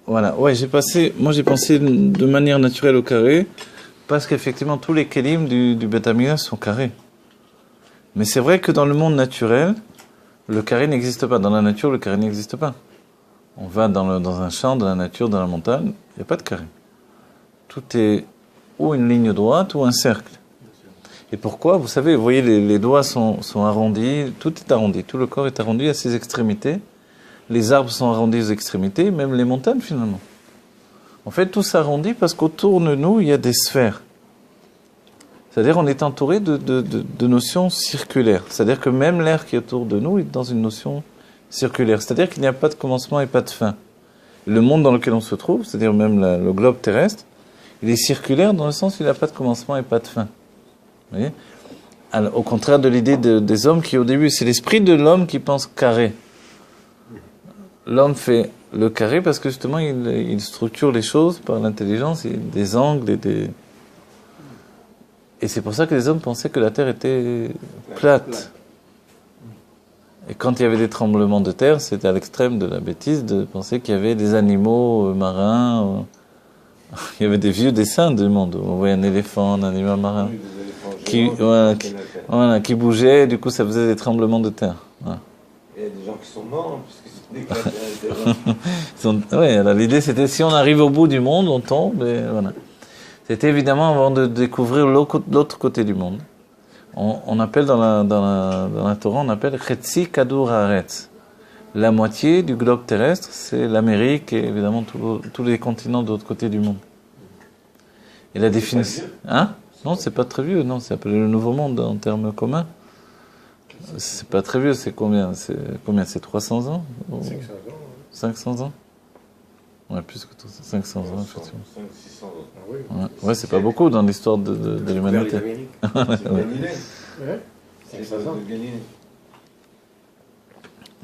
Voilà, ouais, moi j'ai pensé de manière naturelle au carré, parce qu'effectivement tous les kelim du Beth Amikdash sont carrés. Mais c'est vrai que dans le monde naturel, le carré n'existe pas. Dans la nature, le carré n'existe pas. On va dans un champ, dans la nature, dans la montagne, il n'y a pas de carré. Tout est ou une ligne droite ou un cercle. Et pourquoi? Vous savez, vous voyez, les doigts sont arrondis, tout est arrondi, tout le corps est arrondi à ses extrémités. Les arbres sont arrondis aux extrémités, même les montagnes finalement. En fait, tout s'arrondit parce qu'autour de nous, il y a des sphères. C'est-à-dire on est entouré de notions circulaires. C'est-à-dire que même l'air qui est autour de nous est dans une notion circulaire. C'est-à-dire qu'il n'y a pas de commencement et pas de fin. Le monde dans lequel on se trouve, c'est-à-dire même le globe terrestre, il est circulaire dans le sens où il n'a pas de commencement et pas de fin. Vous voyez? Alors, au contraire de l'idée des hommes qui au début, c'est l'esprit de l'homme qui pense carré. L'homme fait le carré parce que justement il structure les choses par l'intelligence, des angles et c'est pour ça que les hommes pensaient que la terre était plate. Et quand il y avait des tremblements de terre, c'était à l'extrême de la bêtise de penser qu'il y avait des animaux marins. Il y avait des vieux dessins du monde. On voyait un éléphant, un animal marin qui bougeait, et du coup ça faisait des tremblements de terre. Voilà. Il y a des gens qui sont morts parce qu'ils sont déclarés. Oui, alors l'idée c'était si on arrive au bout du monde, on tombe, et voilà. C'était évidemment avant de découvrir l'autre côté du monde. On appelle dans la Torah, on appelle Chetzi Kadour Haaretz. La moitié du globe terrestre, c'est l'Amérique et évidemment tous les continents de l'autre côté du monde. Et la définition... Hein? Non, c'est pas très vieux, non, c'est appelé le Nouveau Monde en termes communs. C'est pas très vieux, c'est combien? C'est 300 ans? 500 ans? Ouais, plus que 500 ans, effectivement. 500-600 ans. Ouais, c'est pas beaucoup dans l'histoire de l'humanité. C'est Galilée. C'est ça.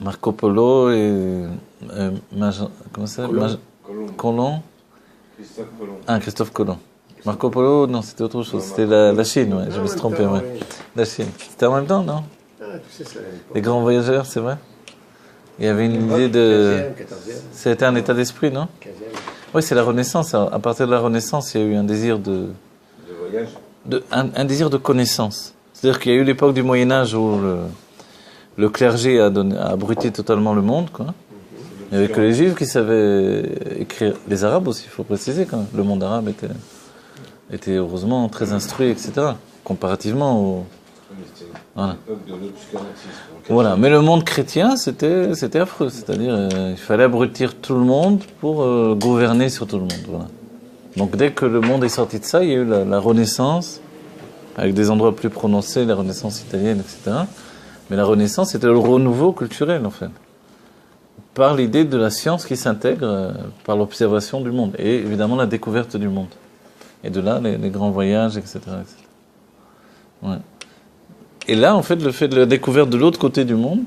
Marco Polo et comment ça s'appelle? Colomb. Christophe Colomb. Ah, Christophe Colomb. Marco Polo, non, c'était autre chose. C'était la Chine, ouais, je me suis trompé. Ouais. La Chine. C'était en même temps, non? Les grands voyageurs, c'est vrai? Il y avait une idée de... C'était un état d'esprit, non? Oui, c'est la Renaissance. À partir de la Renaissance, il y a eu un désir de voyage, un désir de connaissance. C'est-à-dire qu'il y a eu l'époque du Moyen-Âge où le clergé a abruti totalement le monde, quoi. Il n'y avait que les Juifs qui savaient écrire. Les Arabes aussi, il faut préciser, quand même. Le monde arabe était heureusement très instruit, etc. Comparativement au... Voilà. Voilà, mais le monde chrétien, c'était affreux. C'est-à-dire, il fallait abrutir tout le monde pour gouverner sur tout le monde. Voilà. Donc, dès que le monde est sorti de ça, il y a eu la Renaissance, avec des endroits plus prononcés, la Renaissance italienne, etc. Mais la Renaissance, c'était le renouveau culturel, en fait. Par l'idée de la science qui s'intègre par l'observation du monde. Et évidemment, la découverte du monde. Et de là, les grands voyages, etc. etc. Ouais. Et là, en fait, le fait de la découverte de l'autre côté du monde,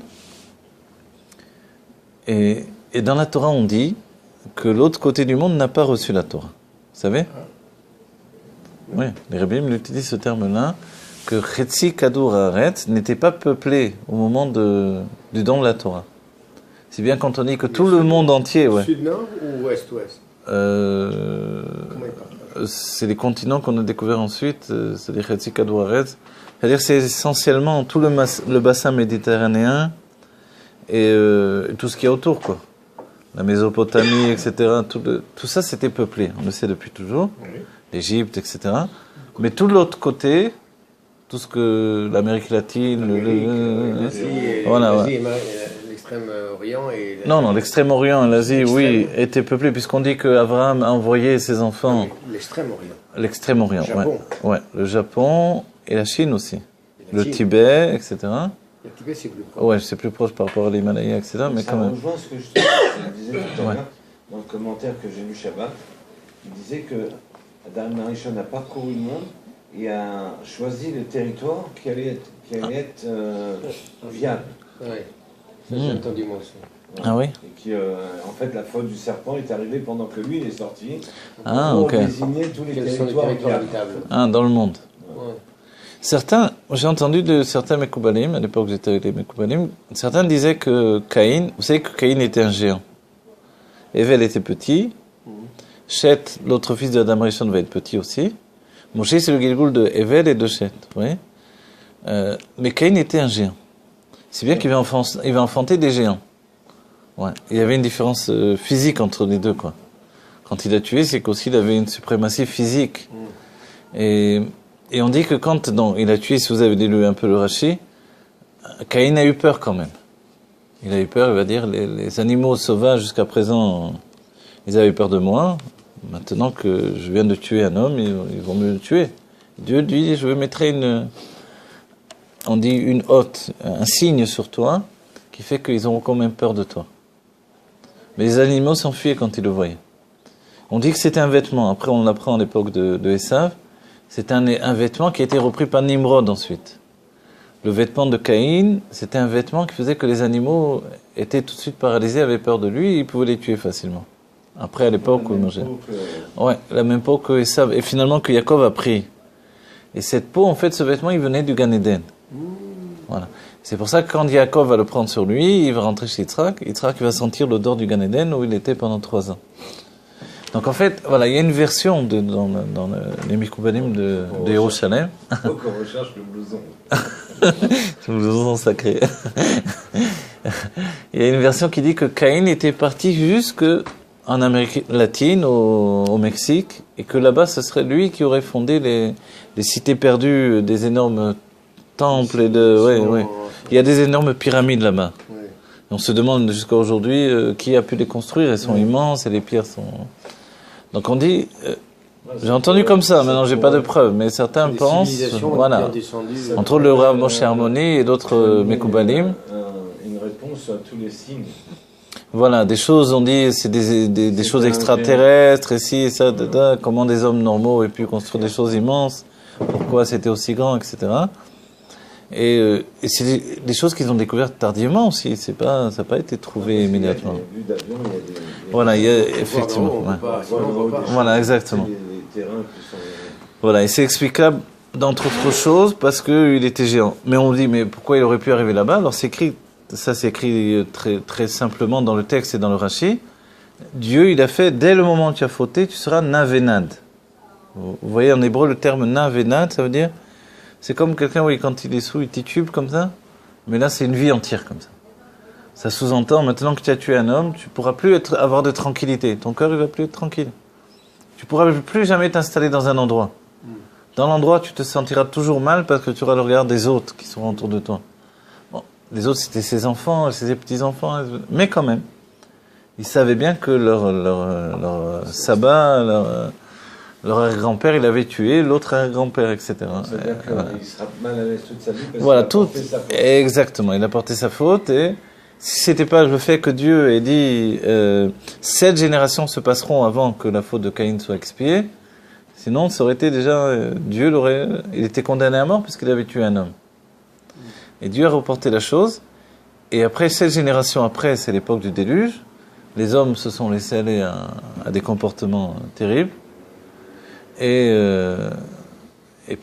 et dans la Torah, on dit que l'autre côté du monde n'a pas reçu la Torah. Vous savez? Oui, les rabbins utilisent ce terme-là, que Chetzi Kadour Haaretz n'était pas peuplé au moment du don de la Torah. C'est bien quand on dit que tout le monde entier... Ouais. Sud-nord ou ouest-ouest? C'est les continents qu'on a découverts ensuite, c'est-à-dire Chetzi Kadour Haaretz. C'est-à-dire que c'est essentiellement tout le bassin méditerranéen et tout ce qu'il y a autour, quoi. La Mésopotamie, etc. Tout ça, c'était peuplé, on le sait depuis toujours. Oui. L'Égypte, etc. Mais tout l'autre côté, tout ce que l'Amérique latine... L'extrême-orient et... Non, l'extrême-orient et l'Asie, oui, étaient peuplés, puisqu'on dit qu'Abraham a envoyé ses enfants... L'extrême-orient. L'extrême-orient, ouais. Le Japon et la Chine aussi. Le Tibet, etc. Le Tibet, c'est plus proche. Ouais, c'est plus proche par rapport à l'Himalaya, etc. Mais ça quand même. rejoint ce que je disais tout à l'heure, dans le commentaire que j'ai lu Shabbat. Il disait que Adam Arishon a parcouru le monde et a choisi le territoire qui allait être viable. Oui, ça j'ai entendu moi aussi. Ah oui. Et qui, en fait, la faute du serpent est arrivée pendant que lui il est sorti. Pour désigner tous les territoires habitables. Ah, dans le monde. Ouais. Certains, j'ai entendu de certains Mekoubalim, à l'époque j'étais avec les Mekoubalim, certains disaient que Caïn, vous savez que Caïn était un géant. Ével était petit, Shet, l'autre fils de Adam Rishon, va être petit aussi. Moshe, c'est le Gilgoul de Evel et de Shet. Vous voyez mais Caïn était un géant. C'est bien qu'il va enfanter des géants. Ouais. Il y avait une différence physique entre les deux, quoi. Quand il a tué, c'est qu'aussi il avait une suprématie physique. Et on dit que quand il a tué, si vous avez lu un peu le Rashi, Caïn a eu peur quand même. Il a eu peur, il va dire, les animaux sauvages jusqu'à présent, ils avaient peur de moi. Maintenant que je viens de tuer un homme, ils vont me tuer. Dieu dit, je vais mettre une hotte, un signe sur toi, qui fait qu'ils auront quand même peur de toi. Mais les animaux s'enfuyaient quand ils le voyaient. On dit que c'était un vêtement. Après, on l'apprend à l'époque de Esav. C'était un vêtement qui a été repris par Nimrod ensuite. Le vêtement de Caïn, c'était un vêtement qui faisait que les animaux étaient tout de suite paralysés, avaient peur de lui, et ils pouvaient les tuer facilement. Après, à l'époque où ouais, la même peau que Esav. Et finalement, que Yaakov a pris. Et cette peau, en fait, ce vêtement, il venait du Gan Eden. Voilà. C'est pour ça que quand Yaakov va le prendre sur lui, il va rentrer chez Yitzhak. Yitzhak va sentir l'odeur du Gan Eden où il était pendant 3 ans. Donc en fait, voilà, il y a une version dans les Mikoubanim de Yerushalem. Faut qu'on recherche le blouson. Le blouson sacré. Il y a une version qui dit que Caïn était parti jusque en Amérique latine, au Mexique, et que là-bas, ce serait lui qui aurait fondé les cités perdues, des énormes temples et ouais. Il y a des énormes pyramides là-bas. Ouais. On se demande jusqu'à aujourd'hui qui a pu les construire. Elles sont immenses et les pierres sont. Donc on dit, j'ai entendu comme ça. Maintenant, j'ai pas de preuves, mais certains pensent, voilà, entre le Rav Moshe Harmoni et d'autres Mekoubalim. Une réponse à tous les signes. Voilà, des choses, on dit, c'est des choses extraterrestres, et si, et ça, comment des hommes normaux aient pu construire des choses immenses, pourquoi c'était aussi grand, etc. Et c'est des choses qu'ils ont découvertes tardivement aussi, ça n'a pas été trouvé immédiatement. Voilà, il y a effectivement. Voilà, exactement. Voilà, et c'est explicable d'entre autres choses parce qu'il était géant. Mais on dit, mais pourquoi il aurait pu arriver là-bas? Alors c'est écrit. Ça, c'est écrit très, très simplement dans le texte et dans le Rashi. Dieu, il a fait, dès le moment où tu as fauté, tu seras navenad. Vous voyez en hébreu le terme navenad, ça veut dire, c'est comme quelqu'un, oui, quand il est sous, il titube comme ça. Mais là, c'est une vie entière comme ça. Ça sous-entend, maintenant que tu as tué un homme, tu ne pourras plus avoir de tranquillité. Ton cœur, il ne va plus être tranquille. Tu ne pourras plus jamais t'installer dans un endroit. Dans l'endroit, tu te sentiras toujours mal parce que tu auras le regard des autres qui seront autour de toi. Les autres, c'était ses enfants, ses petits-enfants. Mais quand même, ils savaient bien que leur sabbat, leur arrière-grand-père, il avait tué l'autre arrière-grand-père, etc. C'est-à-dire qu'il sera mal à l'aise toute sa vie parce voilà, qu'il a porté sa faute. Exactement, il a porté sa faute. Et si c'était pas le fait que Dieu ait dit 7 générations se passeront avant que la faute de Caïn soit expiée, sinon ça aurait été déjà... il était condamné à mort puisqu'il avait tué un homme. Et Dieu a reporté la chose. Et après, 7 générations après, c'est l'époque du déluge. Les hommes se sont laissés aller à des comportements terribles. Et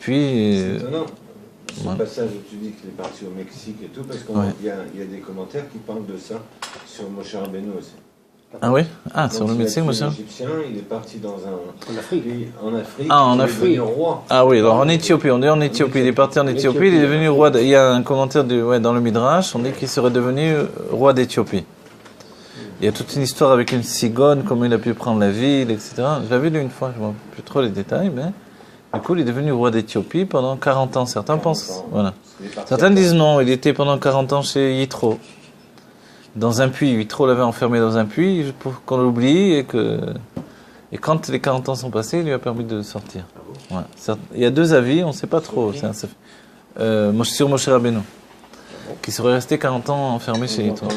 puis... C'est étonnant. Ce passage où tu dis qu'il est parti au Mexique et tout, parce qu'il y a des commentaires qui parlent de ça sur Moshe Rabbeinu aussi. Ah oui? Ah, sur le Mexique, Moshe? Égyptien, il est parti dans en Afrique. En Afrique. Il est devenu roi. Ah oui, alors en Éthiopie, on dit en Éthiopie. Il est parti en Éthiopie, il est devenu roi. Il y a un commentaire dans le Midrash, on dit qu'il serait devenu roi d'Éthiopie. Il y a toute une histoire avec une cigogne, comment il a pu prendre la ville, etc. Je l'avais lu une fois, je ne vois plus trop les détails, mais du coup, il est devenu roi d'Éthiopie pendant 40 ans. Certains pensent, voilà. Certains disent non, il était pendant 40 ans chez Yitro. Dans un puits, Yitro l'avait enfermé dans un puits pour qu'on l'oublie et quand les 40 ans sont passés, il lui a permis de sortir. Ouais. Il y a 2 avis, on ne sait pas trop. Sur Moshe Rabbeinu, qui serait resté 40 ans enfermé chez Yitro.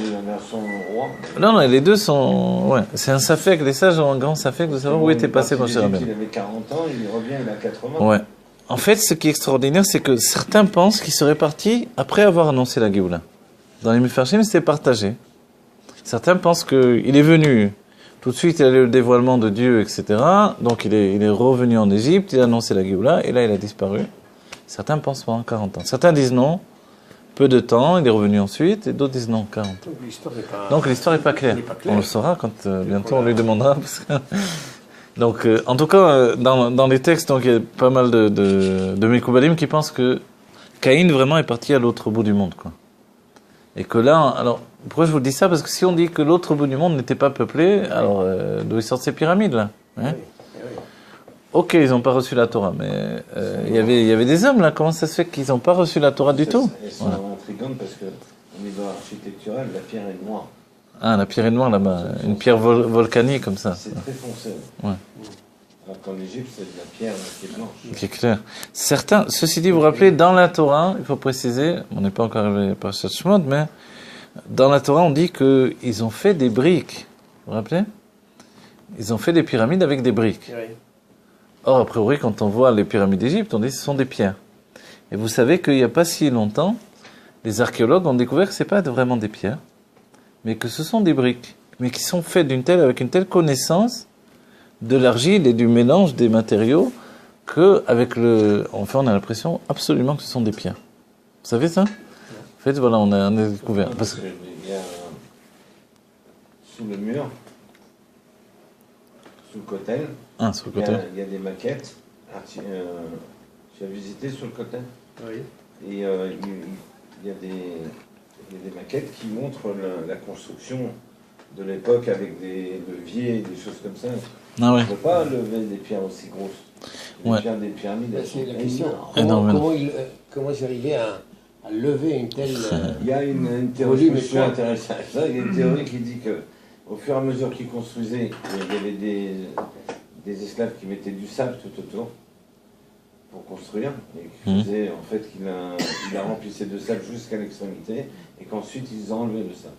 Non, les deux sont... Ouais. C'est un safek, les sages ont un grand safek de savoir où était passé Moshe Rabbeinu. Il avait 40 ans, il revient, il a 80. Ouais. En fait, ce qui est extraordinaire, c'est que certains pensent qu'il serait parti après avoir annoncé la Géoula. Dans les Mefarshim, c'était partagé. Certains pensent qu'il est venu, tout de suite il a eu le dévoilement de Dieu, etc. Donc il est revenu en Égypte, il a annoncé la Géoula, et là il a disparu. Certains pensent pendant 40 ans. Certains disent non, peu de temps, il est revenu ensuite, et d'autres disent non, 40. Donc l'histoire n'est pas claire. On le saura quand bientôt on lui demandera. Parce que... Donc, en tout cas, dans les textes, donc, il y a pas mal de Mekoubalim qui pensent que Caïn vraiment est parti à l'autre bout du monde, quoi. Et que là, alors, pourquoi je vous dis ça? Parce que si on dit que l'autre bout du monde n'était pas peuplé, alors d'où ils sortent ces pyramides, là, hein? Ok, ils n'ont pas reçu la Torah, mais il y avait des hommes, là. Comment ça se fait qu'ils n'ont pas reçu la Torah du tout? Elles sont intrigantes parce que, au niveau architectural, la pierre est noire. Ah, la pierre est noire, là-bas. Une pierre volcanique, comme ça. C'est très foncé. Ouais. Alors qu'en Égypte, c'est de la pierre qui est blanche. Qui est clair. Certains, ceci dit, vous vous rappelez, dans la Torah, il faut préciser, on n'est pas encore arrivé par Shemot, mais dans la Torah, on dit qu'ils ont fait des briques. Vous vous rappelez? Ils ont fait des pyramides avec des briques. Oui. Or, a priori, quand on voit les pyramides d'Égypte, on dit que ce sont des pierres. Et vous savez qu'il n'y a pas si longtemps, les archéologues ont découvert que ce n'est pas vraiment des pierres, mais que ce sont des briques, mais qui sont faites avec une telle connaissance de l'argile et du mélange des matériaux qu'avec enfin, on a l'impression absolument que ce sont des pierres. Vous savez ça? En fait, voilà, on a découvert. Parce que... Il y a, sous le mur, sous le cotel, sous le cotel. Il y a des maquettes. Tu as visité sur le cotel? Oui. Et il y a des maquettes qui montrent la construction de l'époque avec des leviers et des choses comme ça. Ah ouais. On ne peut pas lever des pierres aussi grosses. Les pierres des pyramides, elles sont C'est la question. énormes. Comment ils arrivaient à lever une telle... Il y a une théorie intéressante. Il y a une théorie qui dit que au fur et à mesure qu'ils construisaient, il y avait des esclaves qui mettaient du sable tout autour pour construire, et qui faisaient en fait qu'il a remplissait de sable jusqu'à l'extrémité, et qu'ensuite ils enlevaient le sable.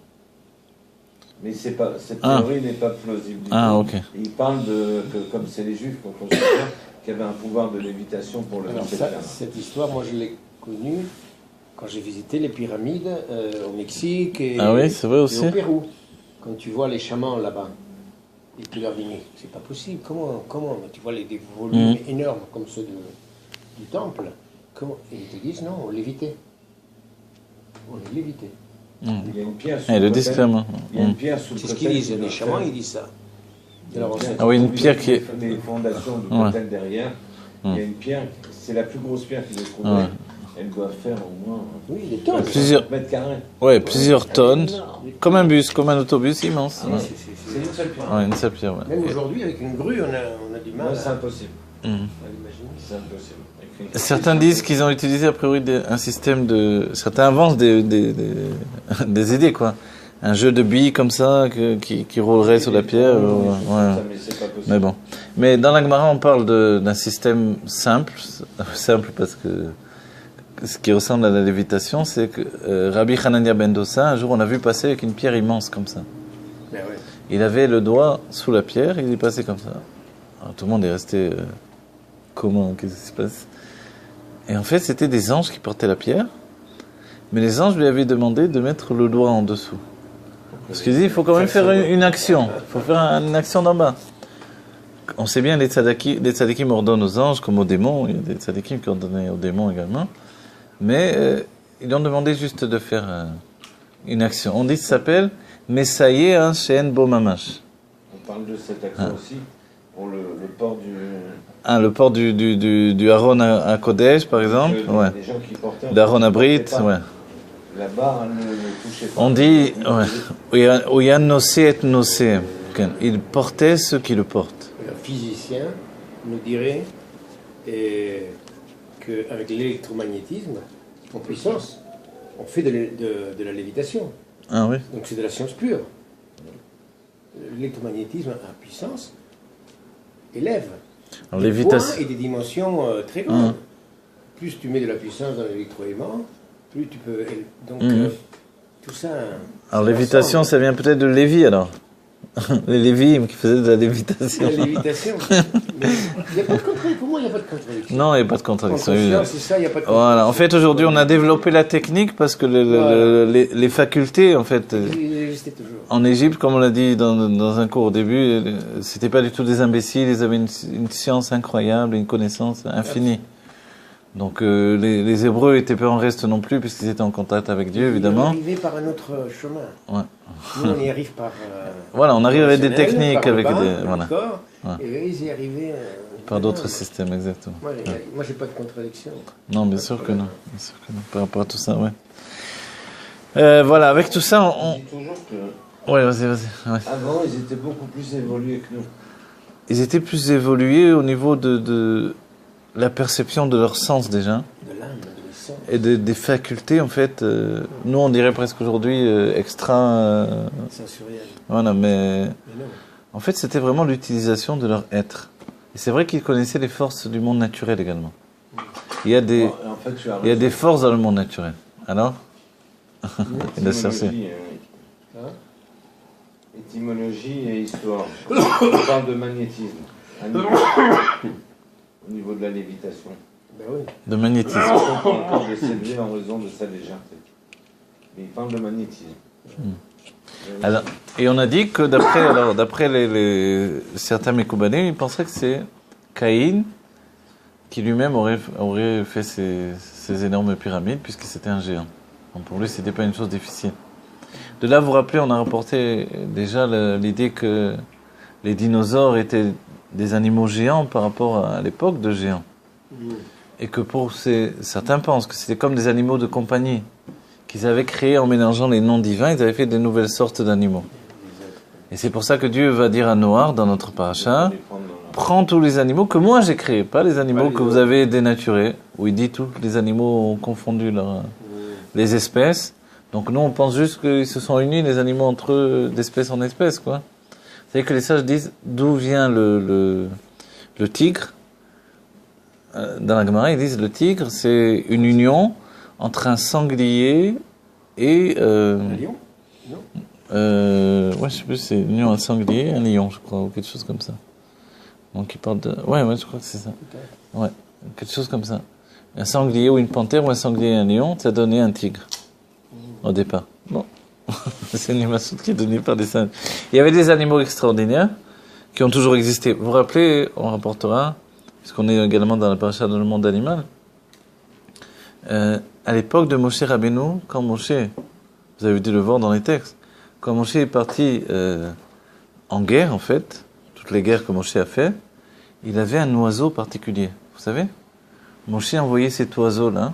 Mais cette théorie n'est pas plausible du tout. Ok. Il parle que comme c'est les Juifs qui ont construit ça, qu'il y avait un pouvoir de lévitation pour le faire. Cette histoire, moi je l'ai connue quand j'ai visité les pyramides au Mexique et, oui, c'est vrai aussi. Et au Pérou. Quand tu vois les chamans là-bas, et tu leur dis, mais c'est pas possible, comment tu vois des volumes énormes comme ceux du temple, comment? Et ils te disent, non, on lévitait. On les lévitait. Il y a une pierre sous le cotel. discrément. Il y a une pierre sous le C'est ce qu'ils disent, les chamans ils disent ça. Oui, une pierre qui est... Les fondations du cotel derrière, il y a une pierre, c'est la plus grosse pierre qu'ils ont trouvée. Elle doit faire au moins des tonnes. Plusieurs mètres carrés. Ouais, plusieurs tonnes. Comme un bus, comme un autobus immense. C'est une seule pierre. Une seule pierre, Même aujourd'hui, avec une grue, on a du mal c'est impossible. à l'imaginer. C'est impossible. Certains disent qu'ils ont utilisé a priori un système de... Certains avancent des idées, quoi. Un jeu de billes comme ça qui roulerait sur la pierre. Mais bon. Mais dans la Gemara, on parle d'un système simple parce que ce qui ressemble à la lévitation, c'est que Rabbi Hanania ben Dosa, un jour, on a vu passer avec une pierre immense comme ça. Ben ouais. Il avait le doigt sous la pierre, il est passé comme ça. Alors, tout le monde est resté... comment? Qu'est-ce qui se passe? Et en fait, c'était des anges qui portaient la pierre, mais les anges lui avaient demandé de mettre le doigt en dessous. Parce qu'ils disent, il faut quand même faire une action. Il faut faire une action d'en bas. On sait bien, les tzadikim ordonnent aux anges comme aux démons. Il y a des tzadikim qui ordonnaient aux démons également. Mais ils ont demandé juste de faire une action. On dit que ça s'appelle Messaye un Shen Bo Mamash. On parle de cette action aussi pour le port du... le port du Aaron à Kodesh, par exemple. Les gens qui portaient... L'Aaron à Brit, La barre ne touchait pas. On dit, Oyan Nosé et Nosé. Il portait ceux qui le portent. Un physicien nous dirait qu'avec l'électromagnétisme, en puissance, on fait de la lévitation. Ah oui. Donc c'est de la science pure. L'électromagnétisme à puissance élève des poids et des dimensions très grandes. Plus tu mets de la puissance dans l'électroaimant, plus tu peux... Donc tout ça... Alors lévitation, ça vient peut-être de Lévi alors. Les Lévi'im qui faisaient de la lévitation. La lévitation. Il n'y a pas de contradiction. Pour moi, il n'y a pas de contradiction. Non, il n'y a pas de contradiction. C'est ça, il n'y a pas de contradiction. Voilà. En fait, aujourd'hui, on a développé la technique parce que les facultés, en fait, en Égypte, comme on l'a dit dans un cours au début, c'était pas du tout des imbéciles. Ils avaient une science incroyable, une connaissance infinie. Donc les Hébreux n'étaient pas en reste non plus, puisqu'ils étaient en contact avec Dieu, évidemment. Ils arrivaient par un autre chemin. Ouais. Nous, on y arrive par... Voilà, on arrive avec des rationnel, techniques, par le avec bas, des... le Voilà. corps, Ouais. et eux, ils y arrivaient... Par d'autres systèmes, exactement. Moi, j'ai pas de contradiction. Non, bien sûr que non. Bien sûr que non. Par rapport à tout ça, ouais. Voilà, avec tout ça, On dit toujours que Ouais, vas-y. Ouais. avant, ils étaient beaucoup plus évolués que nous. Ils étaient plus évolués au niveau de la perception de leur sens, déjà. De l'âme, de l'essence. Et des facultés, en fait. Nous, on dirait presque aujourd'hui extra... Sensoriel. Voilà, mais... Mais non. En fait, c'était vraiment l'utilisation de leur être. Et c'est vrai qu'ils connaissaient les forces du monde naturel également. Il y a des, Bon, en fait, tu as il y a des forces dans le monde naturel. Alors Il a Étymologie, cherché. Hein? Étymologie et histoire. On parle de magnétisme. Au niveau de la lévitation. Ben oui. De magnétisme. On parle encore de s'élever en raison de sa légèreté. Mais il parle de magnétisme. Alors, et on a dit que d'après certains Mekoubanim, ils penseraient que c'est Caïn qui lui-même aurait fait ces énormes pyramides, puisque c'était un géant. Donc pour lui, c'était pas une chose difficile. De là, vous vous rappelez, on a rapporté déjà l'idée que les dinosaures étaient des animaux géants par rapport à l'époque de géants. Et que certains pensent que c'était comme des animaux de compagnie qu'ils avaient créés en mélangeant les noms divins, ils avaient fait des nouvelles sortes d'animaux. Et c'est pour ça que Dieu va dire à Noir, dans notre paracha, prends tous les animaux que moi j'ai créés, pas les animaux que vous avez dénaturés, où il dit tous les animaux ont confondu les espèces. Donc nous on pense juste qu'ils se sont unis les animaux entre eux d'espèce en espèce, quoi. Vous savez que les sages disent d'où vient le tigre. Dans la Gemara ils disent le tigre c'est une union entre un sanglier et Un lion? Non? ouais, je sais plus, c'est une union un sanglier, un lion, je crois, ou quelque chose comme ça. Donc il parle de... Ouais, je crois que c'est ça. Ouais, quelque chose comme ça. Un sanglier ou une panthère ou un sanglier et un lion, ça donnait un tigre. Au départ. Bon. C'est une image qui est donnée par des singes. Il y avait des animaux extraordinaires qui ont toujours existé. Vous vous rappelez, on rapportera, puisqu'on est également dans la paracha dans le monde animal, à l'époque de Moshe Rabbeinu, quand Moshe, vous avez dû le voir dans les textes, quand Moshe est parti en guerre, en fait, toutes les guerres que Moshe a fait, il avait un oiseau particulier. Vous savez, Moshe envoyait cet oiseau-là,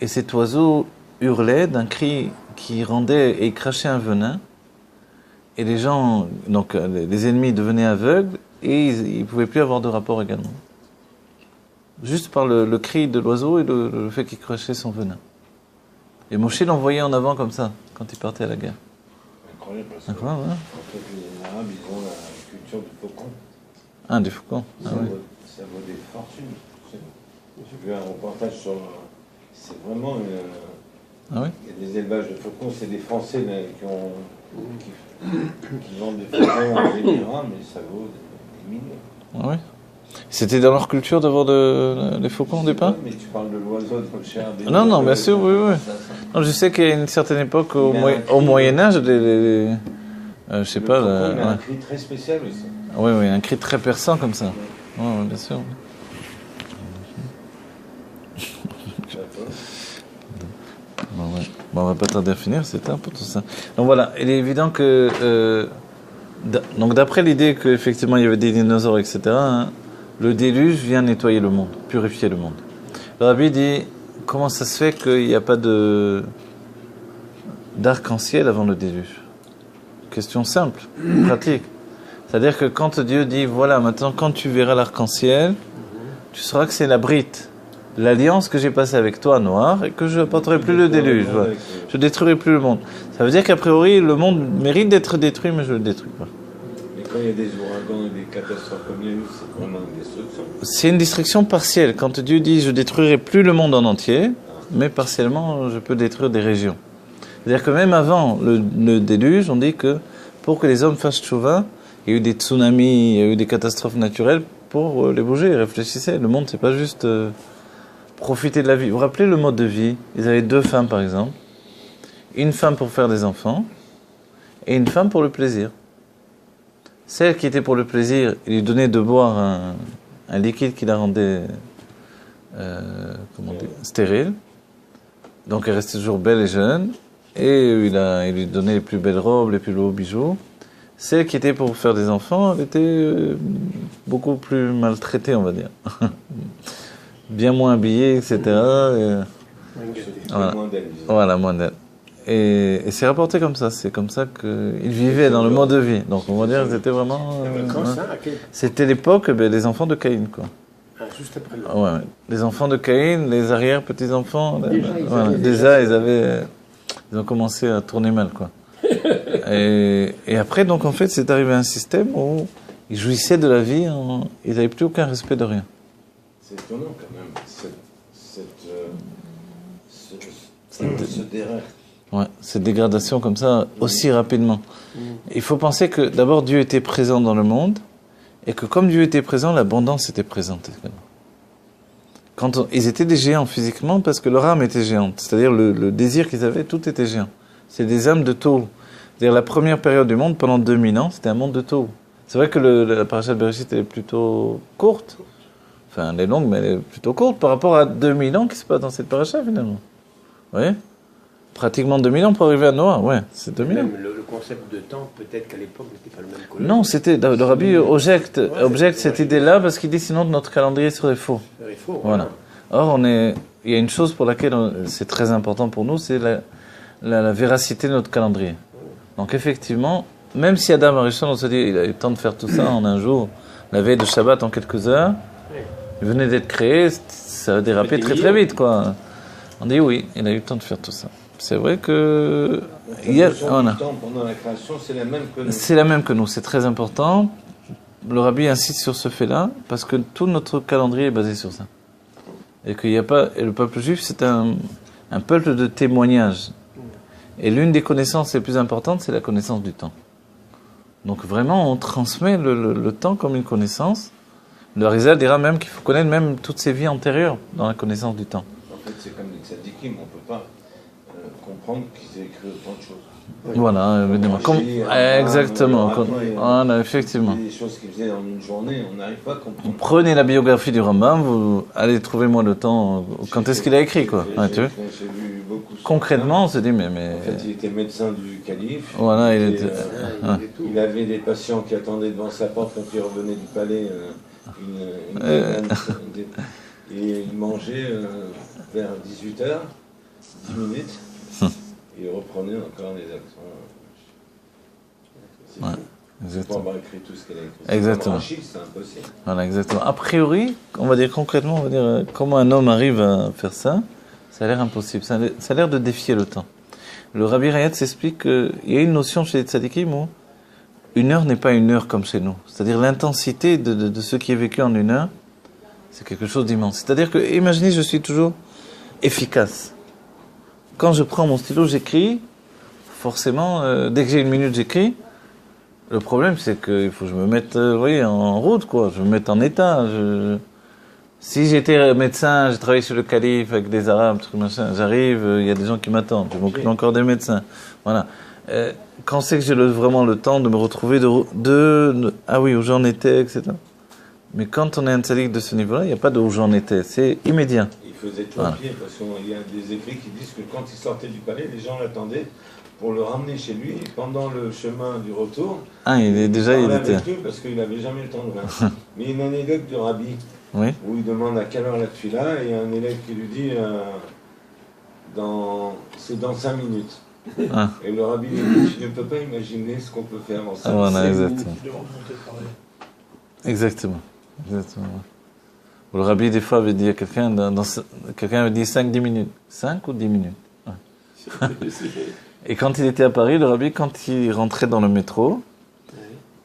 et cet oiseau hurlait d'un cri qui rendait et crachait un venin, et les gens, donc les ennemis devenaient aveugles, et ils ne pouvaient plus avoir de rapport également. Juste par le cri de l'oiseau et le fait qu'il crachait son venin. Et Moshe l'envoyait en avant comme ça, quand il partait à la guerre. Incroyable, parce que Incroyable, hein? en fait, les Arabes, ils ont la culture du faucon. Ah, des faucons. Ah, Ça, oui. ça vaut des fortunes. J'ai vu un reportage sur... C'est vraiment... Ah oui? Il y a des élevages de faucons, c'est des Français là, qui vendent des faucons aux Émirats, mais ça vaut des millions. Ah oui? C'était dans leur culture d'avoir les faucons au départ? Mais tu parles de l'oiseau de cher. Non, bien sûr, oui. Non, je sais qu'il y a une certaine époque, au Moyen-Âge, je sais pas... Il a un ouais. cri très spécial aussi. Oui, un cri très perçant comme ça. Oui, bien sûr. Bon, on va pas tarder à finir, c'est tard pour tout ça. Donc voilà, il est évident que... donc d'après l'idée qu'effectivement il y avait des dinosaures, etc., hein, le déluge vient nettoyer le monde, purifier le monde. Le Rabbi dit, comment ça se fait qu'il n'y a pas d'arc-en-ciel avant le déluge? Question simple, pratique. C'est-à-dire que quand Dieu dit, voilà, maintenant quand tu verras l'arc-en-ciel, tu sauras que c'est la brite, l'alliance que j'ai passée avec toi, Noir, et que je n'apporterai plus le déluge. Voilà. Je détruirai plus le monde. Ça veut dire qu'a priori, le monde mérite d'être détruit, mais je le détruis pas. Mais quand il y a des ouragans et des catastrophes comme il y a eu, c'est vraiment une destruction. C'est une destruction partielle. Quand Dieu dit, je détruirai plus le monde en entier, mais partiellement, je peux détruire des régions. C'est-à-dire que même avant le déluge, on dit que pour que les hommes fassent tchouva, il y a eu des tsunamis, il y a eu des catastrophes naturelles pour les bouger. Réfléchissez, le monde, c'est pas juste profiter de la vie. Vous vous rappelez le mode de vie? Ils avaient 2 femmes, par exemple. Une femme pour faire des enfants et une femme pour le plaisir. Celle qui était pour le plaisir, il lui donnait de boire un liquide qui la rendait stérile. Donc elle restait toujours belle et jeune. Et il lui donnait les plus belles robes, les plus beaux bijoux. Celle qui était pour faire des enfants, elle était beaucoup plus maltraitée, on va dire. Bien moins habillée, etc. Voilà. Voilà, moins d'elle. Et c'est rapporté comme ça. C'est comme ça qu'ils vivaient dans le mode de vie. Donc on va dire que c'était vraiment... c'était l'époque des enfants de Caïn, quoi. Juste après le... Ouais. Les enfants de Caïn, les arrière-petits-enfants, déjà ils ont commencé à tourner mal, quoi. Et après, donc en fait, c'est arrivé un système où ils jouissaient de la vie, ils n'avaient plus aucun respect de rien. C'est étonnant quand même, cette dégradation comme ça, aussi rapidement. Il faut penser que d'abord Dieu était présent dans le monde, et que comme Dieu était présent, l'abondance était présente. Ils étaient des géants physiquement parce que leur âme était géante, c'est-à-dire le désir qu'ils avaient, tout était géant. C'est des âmes de taureau. C'est-à-dire la première période du monde, pendant 2000 ans, c'était un monde de taureau. C'est vrai que la paracha de Bereshit est plutôt courte, enfin elle est longue, mais elle est plutôt courte par rapport à 2000 ans qui se passe dans cette paracha finalement. Vous voyez ? Pratiquement 2000 ans pour arriver à Noah, ouais, c'est 2000 ans. Même le concept de temps, peut-être qu'à l'époque, n'était pas le même que non, c'était, le rabbi objecte cette idée-là parce qu'il dit sinon notre calendrier serait faux. Serait faux, voilà. Or, il y a une chose pour laquelle c'est très important pour nous, c'est la véracité de notre calendrier. Donc effectivement, même si Adam Arishon, on se dit, il a eu le temps de faire tout ça en un jour, la veille de Shabbat en quelques heures, il venait d'être créé, ça a dérapé très très vite, quoi. On dit oui, il a eu le temps de faire tout ça. C'est vrai que la notion du temps pendant la création, c'est la même que nous. C'est la même que nous, c'est très important. Le rabbi insiste sur ce fait-là parce que tout notre calendrier est basé sur ça. Et qu'il y a pas, et le peuple juif, c'est un peuple de témoignage. Et l'une des connaissances les plus importantes, c'est la connaissance du temps. Donc vraiment, on transmet le temps comme une connaissance. Le Harizal dira même qu'il faut connaître même toutes ses vies antérieures dans la connaissance du temps. En fait, c'est comme les tzadikim, on ne peut pas comprendre qu'ils aient écrit autant de choses. Voilà, évidemment. Exactement. Voilà, effectivement. Des choses qu'ils faisaient en une journée, on n'arrive pas à comprendre. Vous prenez la biographie du Rambam, vous allez trouver-moi le temps. Quand est-ce qu'il a écrit, quoi? J'ai vu beaucoup. Concrètement, on se dit, mais. En fait, il était médecin du calife. Voilà, il avait des patients qui attendaient devant sa porte quand il revenait du palais. Et il mangeait vers 18h, 10 minutes. Et il reprenait encore les accents. C'est fou. Exactement. Pour avoir écrit tout ce qu'elle a écrit. Exactement. C'est impossible. Voilà, exactement. A priori, on va dire concrètement, on va dire comment un homme arrive à faire ça, ça a l'air impossible. Ça a l'air de défier le temps. Le Rabbi Rayat s'explique qu'il y a une notion chez les tzadikim où une heure n'est pas une heure comme chez nous. C'est-à-dire l'intensité de ce qui est vécu en une heure, c'est quelque chose d'immense. C'est-à-dire que, imaginez, je suis toujours efficace. Quand je prends mon stylo, j'écris, forcément, dès que j'ai une minute, j'écris. Le problème, c'est qu'il faut que je me mette, vous voyez, en route, quoi. Je me mette en état. Si j'étais médecin, j'ai travaillé chez le calife avec des Arabes, truc machin, j'arrive, il y a des gens qui m'attendent. Je m'occupe encore des médecins. Voilà. Quand c'est que j'ai vraiment le temps de me retrouver, ah oui, où j'en étais, etc. Mais quand on est un tzaddik de ce niveau-là, il n'y a pas de où j'en étais. C'est immédiat. Il faisait tout à pied, parce qu'il y a des écrits qui disent que quand il sortait du palais, les gens l'attendaient pour le ramener chez lui. Et pendant le chemin du retour, il était. Avec lui parce qu'il n'avait jamais le temps de voir. Mais il y a une anecdote de Rabbi, où il demande à quelle heure la tefila, et il y a un élève qui lui dit c'est dans 5 minutes. Et le Rabbi lui dit, tu ne peux pas imaginer ce qu'on peut faire en 5 minutes. Voilà, exactement. Le Rabbi, des fois, avait dit à quelqu'un, quelqu'un avait dit 5-10 minutes. 5 ou 10 minutes? Et quand il était à Paris, le Rabbi, quand il rentrait dans le métro,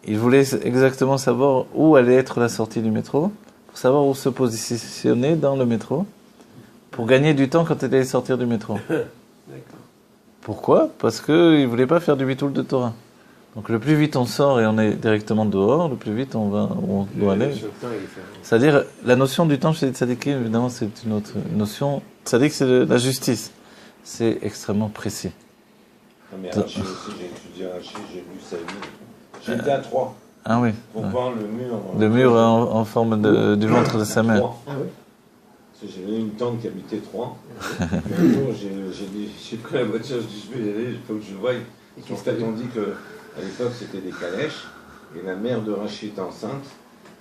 il voulait exactement savoir où allait être la sortie du métro, pour savoir où se positionner dans le métro, pour gagner du temps quand il allait sortir du métro. Pourquoi? Parce qu'il ne voulait pas faire du bitoul de Torah. Donc le plus vite on sort et on est directement dehors, le plus vite on va où on doit aller. C'est-à-dire, la notion du temps chez les tzadikim, évidemment, c'est une autre notion. Tzadik, c'est la justice. C'est extrêmement précis. Mais Rachid aussi, j'ai étudié Rachid, j'ai lu sa vie. J'étais à 3. Ah oui. Pour voir le mur. Le mur en forme du ventre de sa mère. Parce que j'avais une tante qui habitait Troyes. Un jour, j'ai pris la voiture, je dis je vais y aller, il faut que je le voie. En fait, on dit qu'à l'époque, c'était des calèches, et la mère de Rachid était enceinte,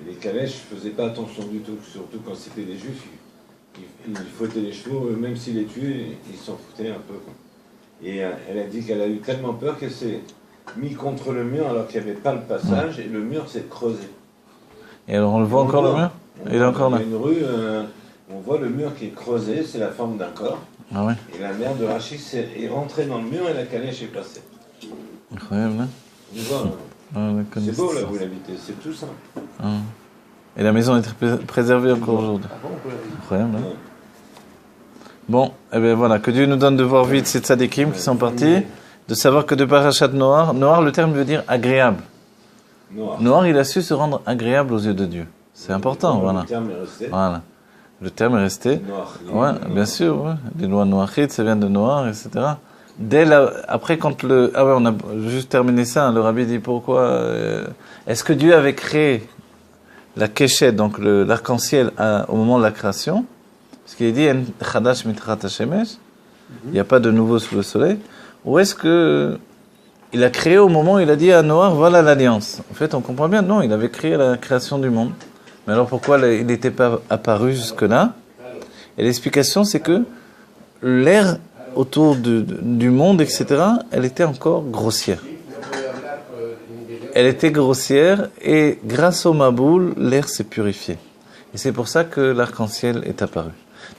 et les calèches ne faisaient pas attention du tout, surtout quand c'était des juifs. Ils fouettaient les chevaux, même s'ils les tuaient, ils s'en foutaient un peu. Et elle a dit qu'elle a eu tellement peur qu'elle s'est mise contre le mur alors qu'il n'y avait pas le passage, et le mur s'est creusé. Et alors on le voit encore le mur? Il est encore là. Il y a une rue, on voit le mur qui est creusé, c'est la forme d'un corps. Ah ouais. Et la mère de Rachid est rentrée dans le mur et la calèche est passée. Incroyable, hein? On voit, c'est beau là où vous l'habitez, c'est tout simple. Ah. Et la maison est préservée encore aujourd'hui. Ah bon, Incroyable, hein? Bon, eh bien voilà, que Dieu nous donne de voir vite ces tzadikim qui sont partis, de savoir que de Parashat Noar, Noar le terme veut dire agréable. Noar, il a su se rendre agréable aux yeux de Dieu. C'est important, voilà. Le terme est resté. Voilà. Le terme est resté. Ouais, bien sûr, ouais. Les lois noachites, ça vient de Noir, etc. Après, quand on a juste terminé ça, hein, le rabbi dit pourquoi. Est-ce que Dieu avait créé la Keshet, donc l'arc-en-ciel, au moment de la création? Parce qu'il dit Chadash mitrat hashemesh, il n'y a pas de nouveau sous le soleil. Ou est-ce que il a créé au moment où il a dit à Noir, voilà l'alliance? En fait, on comprend bien, non, il avait créé la création du monde. Mais alors pourquoi il n'était pas apparu jusque-là? Et l'explication, c'est que l'air autour du monde, etc., elle était encore grossière. Elle était grossière et grâce au Maboul, l'air s'est purifié. Et c'est pour ça que l'arc-en-ciel est apparu.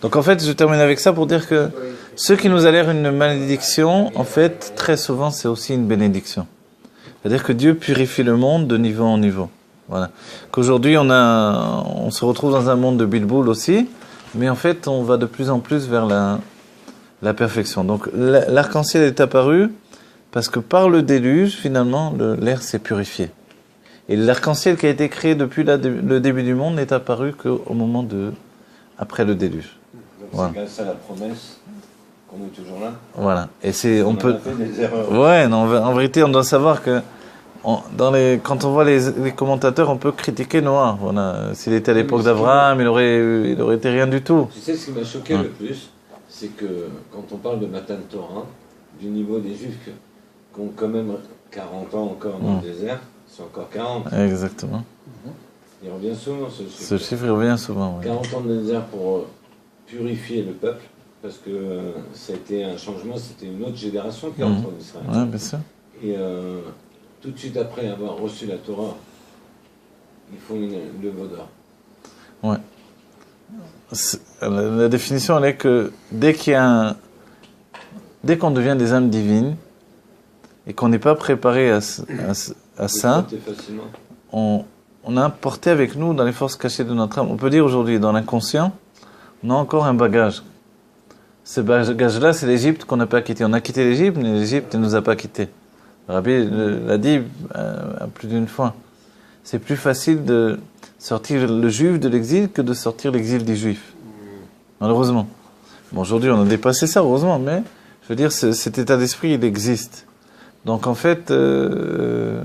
Donc en fait, je termine avec ça pour dire que ce qui nous a l'air une malédiction, en fait, très souvent, c'est aussi une bénédiction. C'est-à-dire que Dieu purifie le monde de niveau en niveau. Voilà. Qu'aujourd'hui, on se retrouve dans un monde de bilboul aussi, mais en fait, on va de plus en plus vers la perfection. Donc, l'arc-en-ciel est apparu parce que par le déluge, finalement, l'air s'est purifié. Et l'arc-en-ciel qui a été créé depuis le début du monde n'est apparu qu'au moment après le déluge. Donc, voilà. C'est grâce à la promesse qu'on est toujours là. Voilà. Et on a fait des erreurs. Ouais, non, en vérité, on doit savoir que quand on voit les commentateurs, on peut critiquer Noah. Voilà. S'il était à l'époque d'Abraham, il aurait été rien du tout. Tu sais, ce qui m'a choqué le plus, c'est que quand on parle de Matan Torah, du niveau des Juifs qui ont quand même 40 ans encore dans le désert, c'est encore 40. Exactement. Il revient souvent ce chiffre. Ce chiffre revient souvent, oui. 40 ans de désert pour purifier le peuple, parce que ça a été un changement, c'était une autre génération qui est rentrée en Israël. Oui, bien sûr. Et tout de suite après avoir reçu la Torah, ils font le Vaudor. Ouais. La définition, elle est que dès qu'on devient des âmes divines et qu'on n'est pas préparé à ça, on a porté avec nous dans les forces cachées de notre âme. On peut dire aujourd'hui, dans l'inconscient, on a encore un bagage. Ce bagage-là, c'est l'Égypte qu'on n'a pas quitté. On a quitté l'Égypte, mais l'Égypte ne nous a pas quittés. Le Rabbi l'a dit plus d'une fois. C'est plus facile de sortir le juif de l'exil que de sortir l'exil des juifs. Malheureusement. Bon, aujourd'hui, on a dépassé ça, heureusement, mais je veux dire, cet état d'esprit, il existe. Donc, en fait, le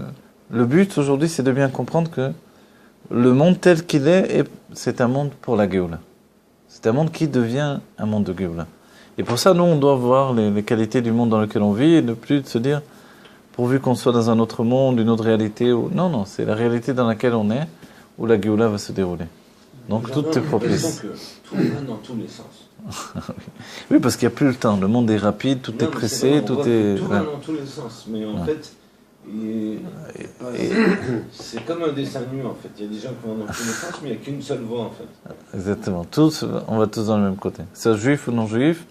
but aujourd'hui, c'est de bien comprendre que le monde tel qu'il est, c'est un monde pour la Géoula. C'est un monde qui devient un monde de Géoula. Et pour ça, nous, on doit voir les qualités du monde dans lequel on vit et ne plus se dire, pourvu qu'on soit dans un autre monde, une autre réalité. Non, c'est la réalité dans laquelle on est, où la Géoula va se dérouler. Donc tout est propice. Que tout va dans tous les sens. Oui, parce qu'il n'y a plus le temps. Le monde est rapide, tout est pressé, tout est... Tout va dans tous les sens. Mais en fait, c'est comme un dessin animé en fait. Il y a des gens qui vont dans tous les sens, mais il n'y a qu'une seule voie en fait. Exactement. On va tous dans le même côté. Soit juif ou non juif,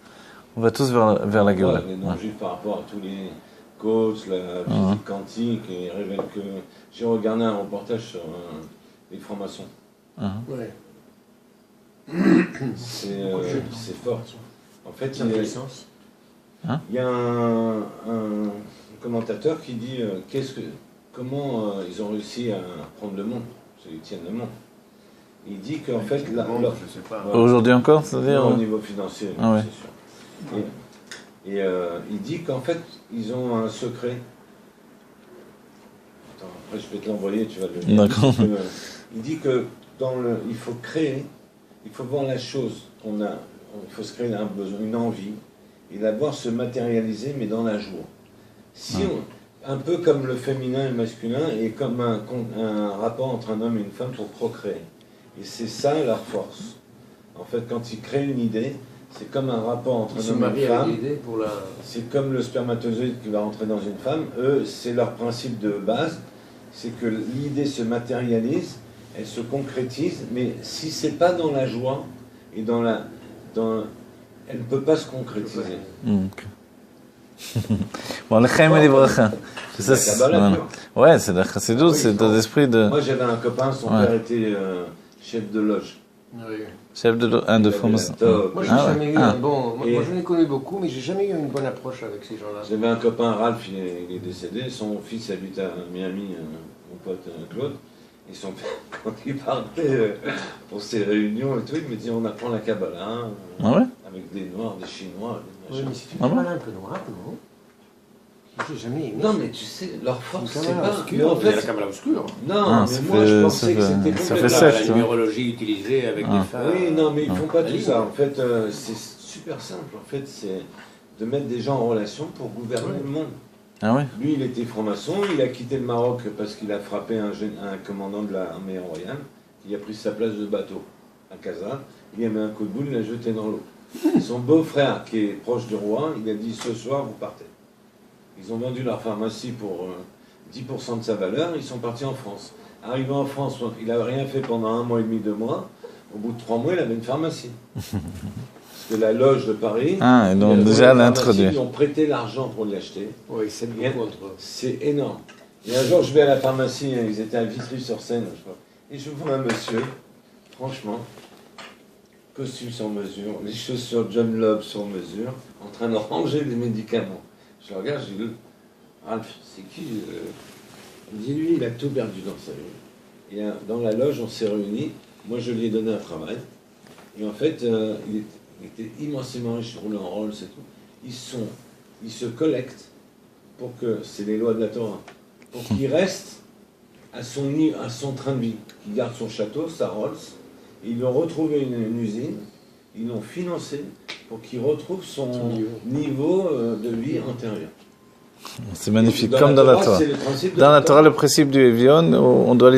on va tous vers la Géoula. Les non-juifs par rapport à tous les coachs, la physique quantique, et révèle que... J'ai regardé un reportage sur les francs-maçons. Ouais. C'est fort. En fait, il y a un commentateur qui dit comment ils ont réussi à prendre le monde, ils tiennent le monde. Il dit qu'en fait, je sais pas. Aujourd'hui encore, c'est-à-dire au niveau financier, c'est sûr. Et il dit qu'en fait, ils ont un secret. Attends, après je vais te l'envoyer, tu vas le lire. D'accord. Il dit que il faut créer Il faut voir la chose qu'on a, il faut se créer un besoin, une envie, et la voir se matérialiser, mais dans la joie. Si un peu comme le féminin et le masculin, et comme un rapport entre un homme et une femme pour procréer. Et c'est ça leur force. En fait, quand ils créent une idée, c'est comme un rapport entre un homme et une femme. C'est comme le spermatozoïde qui va rentrer dans une femme. Eux, c'est leur principe de base, c'est que l'idée se matérialise, elle se concrétise, mais si c'est pas dans la joie et elle ne peut pas se concrétiser. Bon, l'Echaim et l'Ivracha. C'est ça. Ouais, c'est la chassidut, c'est dans l'esprit de. Moi, j'avais un copain, son père était chef de loge. Chef de loge, un de formation. Moi, j'ai jamais eu un bon. Moi, je l'ai connu beaucoup, mais j'ai jamais eu une bonne approche avec ces gens-là. J'avais un copain, Ralph, il est décédé. Son fils habite à Miami, mon pote Claude. Et son père, quand il partait pour ses réunions et tout, il me dit on apprend la Kabbalah. Avec des Noirs, des Chinois. Oui, mais c'est une Kabbalah un peu noire, non? J'ai jamais aimé. Non, mais tu sais, leur force, c'est pas... obscure. Il y a la Kabbalah obscure. Non, mais moi, je pensais que c'était complètement... La numérologie utilisée avec des femmes... Oui, non, mais ils font pas tout ça. En fait, c'est super simple. En fait, c'est de mettre des gens en relation pour gouverner le monde. Ah ouais. Lui, il était franc-maçon, il a quitté le Maroc parce qu'il a frappé un commandant de l'armée royale, qui a pris sa place de bateau à Casa. Il a mis un coup de boule, il l'a jeté dans l'eau. Son beau-frère, qui est proche du roi, il a dit ce soir, vous partez. Ils ont vendu leur pharmacie pour 10% de sa valeur, ils sont partis en France. Arrivant en France, il n'avait rien fait pendant 1 mois et demi, 2 mois. Au bout de 3 mois, il avait une pharmacie. Parce que la loge de Paris, et donc déjà l'introduit. Ils ont prêté l'argent pour l'acheter. Oui, c'est beaucoup entre eux. C'est énorme. Et un jour, je vais à la pharmacie, ils étaient à Vitry-sur-Seine, je crois, et je vois un monsieur, franchement, costume sur mesure, les chaussures John Love sur mesure, en train de ranger des médicaments. Je le regarde, je dis, Ralph, c'est qui Il me dit, lui, il a tout perdu dans sa vie. Et dans la loge, on s'est réunis. Moi, je lui ai donné un travail. Et en fait, il était immensément riche, roulé en Rolls et tout. Ils se collectent pour que, c'est les lois de la Torah, pour qu'il reste à son train de vie, qu'il garde son château, sa Rolls. Et ils ont retrouvé une usine, ils l'ont financé pour qu'il retrouve son niveau de vie antérieur. C'est magnifique, comme dans la Torah. Dans la Torah, le principe du Evion, on doit lui donner